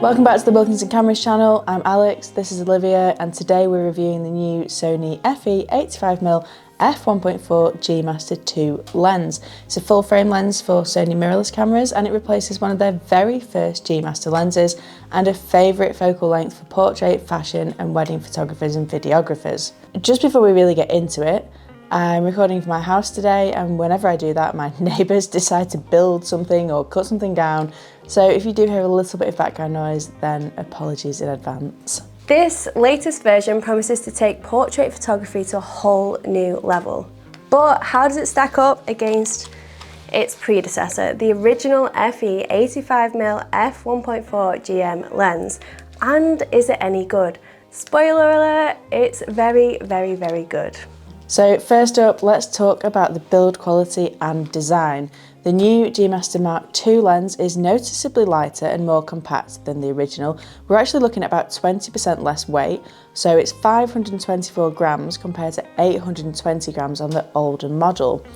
Welcome back to the Wilkinson Cameras channel. I'm Alex, this is Olivia, and today we're reviewing the new Sony FE 85mm f1.4 G Master II lens. It's a full frame lens for Sony mirrorless cameras, and it replaces one of their very first G Master lenses and a favourite focal length for portrait, fashion and wedding photographers and videographers. Just before we really get into it, I'm recording from my house today, and whenever I do that, my neighbours decide to build something or cut something down. So if you do hear a little bit of background noise, then apologies in advance. This latest version promises to take portrait photography to a whole new level. But how does it stack up against its predecessor, the original FE 85mm f1.4 GM lens? And is it any good? Spoiler alert, it's very, very, very good. So first up, let's talk about the build quality and design. The new G Master Mark II lens is noticeably lighter and more compact than the original. We're actually looking at about 20% less weight, so it's 524 grams compared to 820 grams on the older model.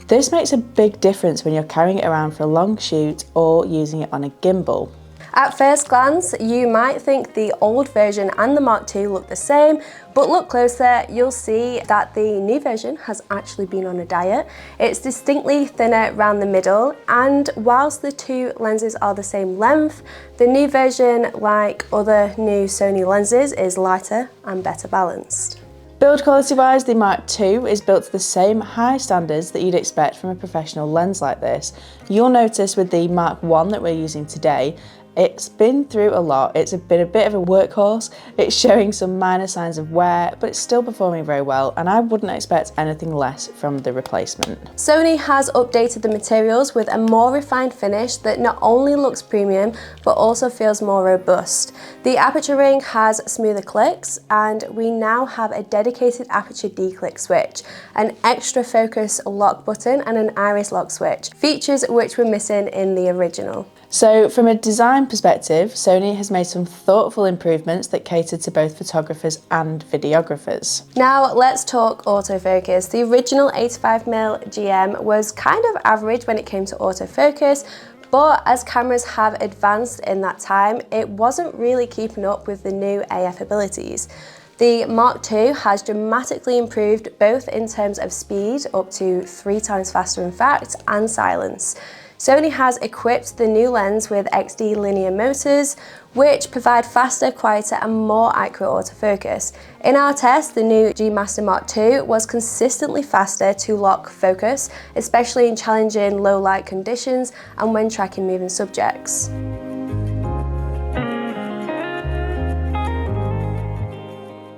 This makes a big difference when you're carrying it around for a long shoot or using it on a gimbal. At first glance, you might think the old version and the Mark II look the same, but look closer, you'll see that the new version has actually been on a diet. It's distinctly thinner around the middle, and whilst the two lenses are the same length, the new version, like other new Sony lenses, is lighter and better balanced. Build quality wise, the Mark II is built to the same high standards that you'd expect from a professional lens like this. You'll notice with the Mark I that we're using today, it's been through a lot. It's been a bit of a workhorse. It's showing some minor signs of wear, but it's still performing very well, and I wouldn't expect anything less from the replacement. Sony has updated the materials with a more refined finish that not only looks premium, but also feels more robust. The aperture ring has smoother clicks, and we now have a dedicated aperture declick switch, an extra focus lock button and an iris lock switch, features which were missing in the original. So from a design perspective, Sony has made some thoughtful improvements that cater to both photographers and videographers. Now let's talk autofocus. The original 85mm GM was kind of average when it came to autofocus, but as cameras have advanced in that time, it wasn't really keeping up with the new AF abilities. The Mark II has dramatically improved both in terms of speed, up to 3 times faster in fact, and silence. Sony has equipped the new lens with XD linear motors, which provide faster, quieter and more accurate autofocus. In our test, the new G Master Mark II was consistently faster to lock focus, especially in challenging low light conditions and when tracking moving subjects.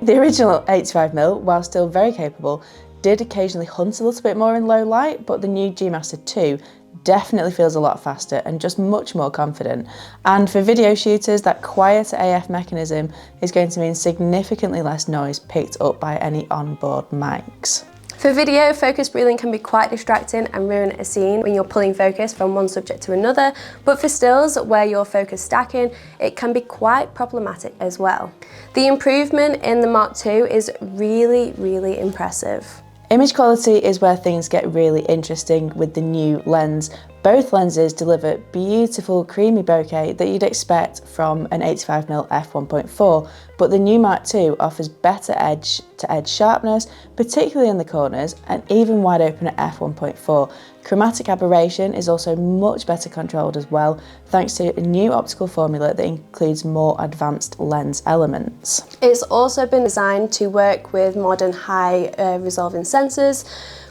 The original 85mm, while still very capable, did occasionally hunt a little bit more in low light, but the new G Master II definitely feels a lot faster and just much more confident. And for video shooters, that quieter AF mechanism is going to mean significantly less noise picked up by any onboard mics. For video, focus breathing can be quite distracting and ruin a scene when you're pulling focus from one subject to another, but for stills where you're focus stacking, it can be quite problematic as well. The improvement in the Mark II is really, really impressive. Image quality is where things get really interesting with the new lens. Both lenses deliver beautiful creamy bokeh that you'd expect from an 85mm f1.4, but the new Mark II offers better edge-to-edge sharpness, particularly in the corners, and even wide open at f1.4. Chromatic aberration is also much better controlled as well, thanks to a new optical formula that includes more advanced lens elements. It's also been designed to work with modern high resolving sensors.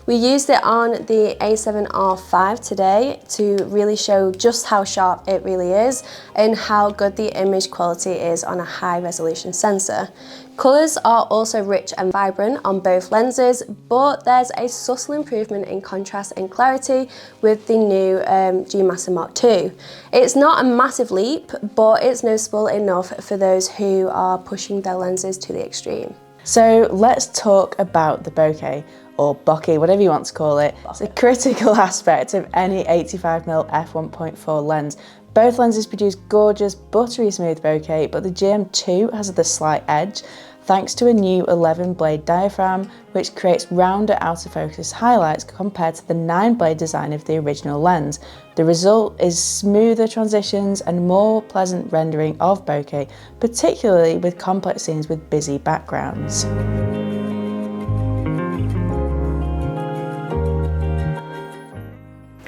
We used it on the A7R5 today to really show just how sharp it really is and how good the image quality is on a high resolution sensor. Colours are also rich and vibrant on both lenses, but there's a subtle improvement in contrast and clarity with the new G Master Mark II. It's not a massive leap, but it's noticeable enough for those who are pushing their lenses to the extreme. So let's talk about the bokeh, or bokeh, whatever you want to call it. It's a critical aspect of any 85mm f1.4 lens. Both lenses produce gorgeous, buttery smooth bokeh, but the GM2 has the slight edge. thanks to a new 11-blade diaphragm which creates rounder autofocus highlights compared to the 9-blade design of the original lens. The result is smoother transitions and more pleasant rendering of bokeh, particularly with complex scenes with busy backgrounds.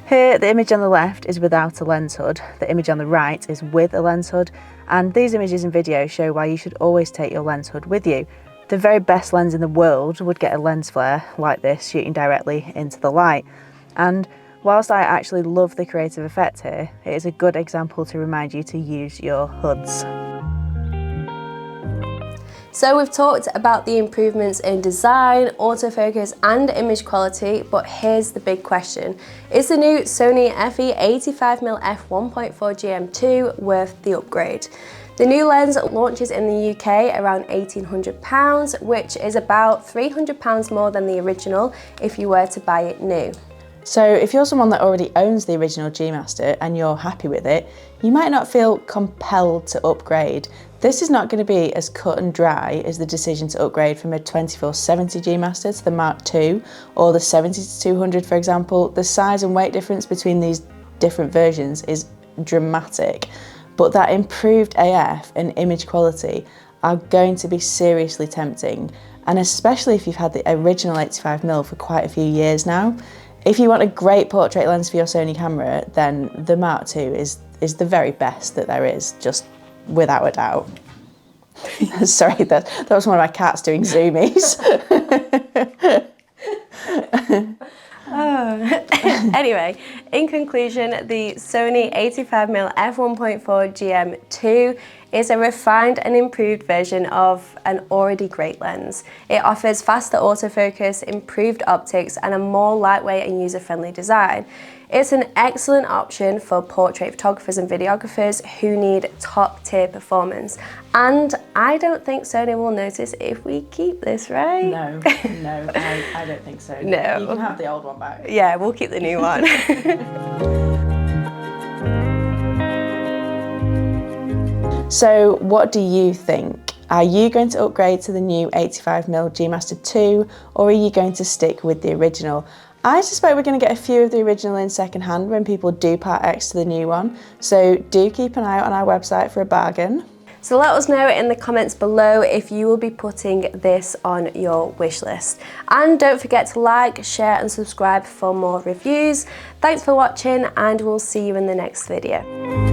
Here, the image on the left is without a lens hood, the image on the right is with a lens hood, and these images and videos show why you should always take your lens hood with you. The very best lens in the world would get a lens flare like this, shooting directly into the light. And whilst I actually love the creative effect here, it is a good example to remind you to use your hoods. So we've talked about the improvements in design, autofocus and image quality, but here's the big question. Is the new Sony FE 85mm f1.4 GM II worth the upgrade? The new lens launches in the UK around £1,800, which is about £300 more than the original if you were to buy it new. So if you're someone that already owns the original G Master and you're happy with it, you might not feel compelled to upgrade. This is not going to be as cut and dry as the decision to upgrade from a 24-70 G Master to the Mark II or the 70-200, for example. The size and weight difference between these different versions is dramatic, but that improved AF and image quality are going to be seriously tempting, and especially if you've had the original 85mm for quite a few years now. If you want a great portrait lens for your Sony camera, then the Mark II is the very best that there is, just without a doubt. Sorry, that was one of my cats doing zoomies. Anyway, in conclusion, the Sony 85mm f1.4 GM II is a refined and improved version of an already great lens. It offers faster autofocus, improved optics and a more lightweight and user-friendly design. It's an excellent option for portrait photographers and videographers who need top-tier performance. And I don't think Sony will notice if we keep this, right? No, I don't think so. No. You can have the old one back. Yeah, we'll keep the new one. So what do you think? Are you going to upgrade to the new 85mm G Master II, or are you going to stick with the original? I suspect we're going to get a few of the original in second hand when people do part X to the new one, so do keep an eye out on our website for a bargain. So let us know in the comments below if you will be putting this on your wish list. And don't forget to like, share and subscribe for more reviews. Thanks for watching and we'll see you in the next video.